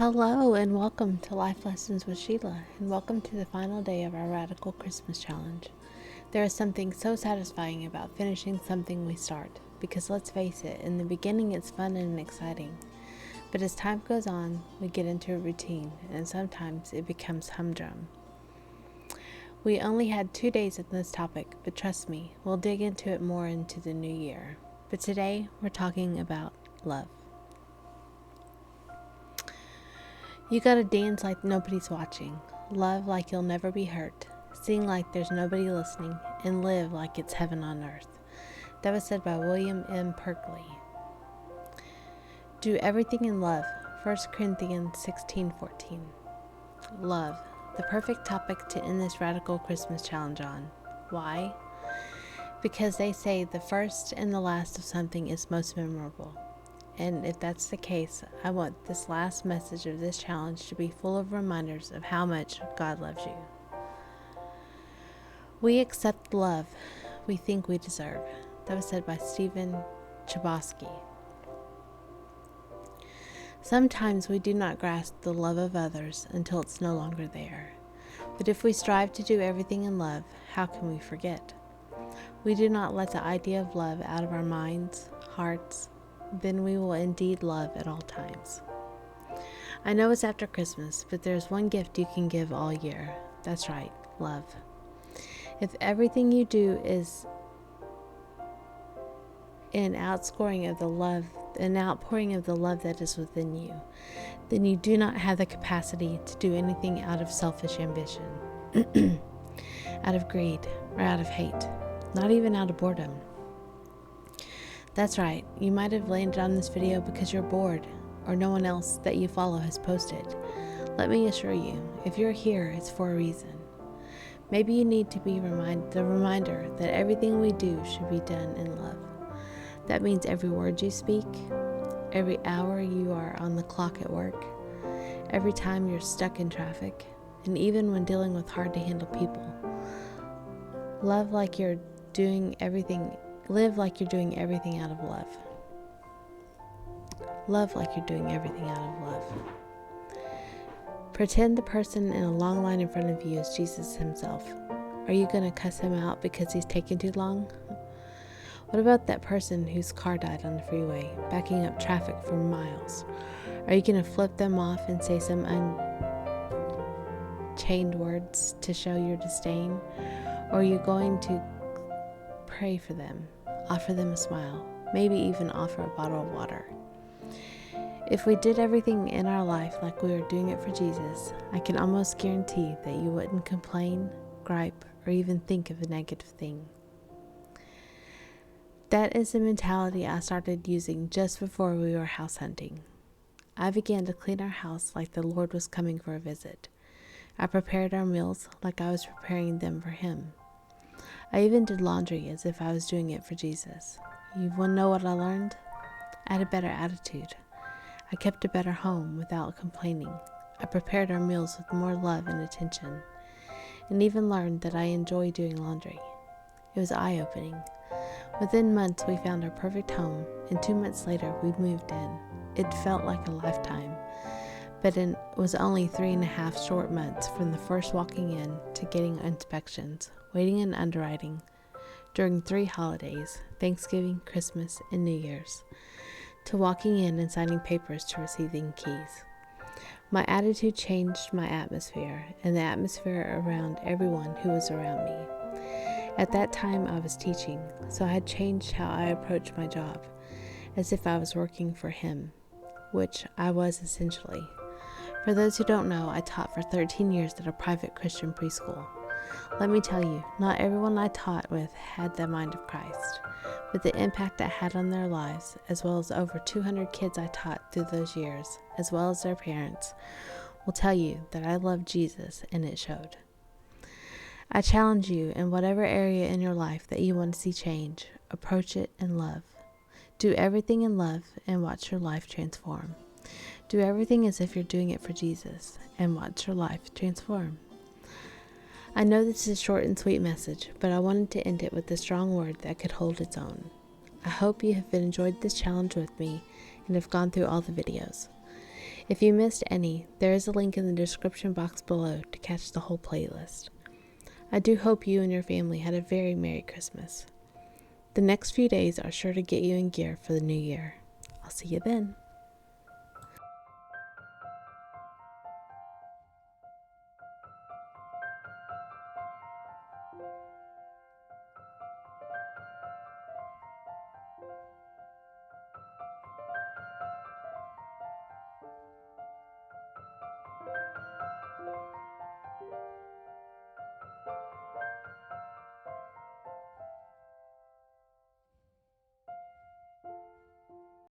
Hello and welcome to Life Lessons with Sheila, and welcome to the final day of our Radical Christmas Challenge. There is something so satisfying about finishing something we start, because let's face it, in the beginning it's fun and exciting. But as time goes on, we get into a routine, and sometimes it becomes humdrum. We only had 2 days on this topic, but trust me, we'll dig into it more into the new year. But today, we're talking about love. You gotta dance like nobody's watching, love like you'll never be hurt, sing like there's nobody listening, and live like it's heaven on earth. That was said by William M. Perkley. Do everything in love, 1 Corinthians 16:14. Love, the perfect topic to end this Radical Christmas Challenge on. Why? Because they say the first and the last of something is most memorable. And if that's the case, I want this last message of this challenge to be full of reminders of how much God loves you. We accept love we think we deserve. That was said by Stephen Chbosky. Sometimes we do not grasp the love of others until it's no longer there. But if we strive to do everything in love, how can we forget? We do not let the idea of love out of our minds, hearts, then we will indeed love at all times. I know it's after Christmas, but there's one gift you can give all year. That's right, love. If everything you do is an outpouring of the love that is within you, then you do not have the capacity to do anything out of selfish ambition, out of greed, or out of hate, not even out of boredom. That's right, you might have landed on this video because you're bored, or no one else that you follow has posted. Let me assure you, if you're here, it's for a reason. Maybe you need to be the reminder that everything we do should be done in love. That means every word you speak, every hour you are on the clock at work, every time you're stuck in traffic, and even when dealing with hard-to-handle people. Live like you're doing everything out of love. Love like you're doing everything out of love. Pretend the person in a long line in front of you is Jesus himself. Are you going to cuss him out because he's taking too long? What about that person whose car died on the freeway, backing up traffic for miles? Are you going to flip them off and say some unchained words to show your disdain? Or are you going to pray for them, offer them a smile, maybe even offer a bottle of water? If we did everything in our life like we were doing it for Jesus, I can almost guarantee that you wouldn't complain, gripe, or even think of a negative thing. That is the mentality I started using just before we were house hunting. I began to clean our house like the Lord was coming for a visit. I prepared our meals like I was preparing them for Him. I even did laundry as if I was doing it for Jesus. You want to know what I learned? I had a better attitude. I kept a better home without complaining. I prepared our meals with more love and attention, and even learned that I enjoy doing laundry. It was eye-opening. Within months, we found our perfect home, and 2 months later, we moved in. It felt like a lifetime, but it was only 3.5 short months from the first walking in to getting inspections, waiting and underwriting during 3 holidays, Thanksgiving, Christmas, and New Year's, to walking in and signing papers to receiving keys. My attitude changed my atmosphere and the atmosphere around everyone who was around me. At that time, I was teaching, so I had changed how I approached my job, as if I was working for Him, which I was essentially. For those who don't know, I taught for 13 years at a private Christian preschool. Let me tell you, not everyone I taught with had the mind of Christ, but the impact I had on their lives, as well as over 200 kids I taught through those years, as well as their parents, will tell you that I loved Jesus, and it showed. I challenge you, in whatever area in your life that you want to see change, approach it in love. Do everything in love and watch your life transform. Do everything as if you're doing it for Jesus, and watch your life transform. I know this is a short and sweet message, but I wanted to end it with a strong word that could hold its own. I hope you have enjoyed this challenge with me and have gone through all the videos. If you missed any, there is a link in the description box below to catch the whole playlist. I do hope you and your family had a very Merry Christmas. The next few days are sure to get you in gear for the new year. I'll see you then.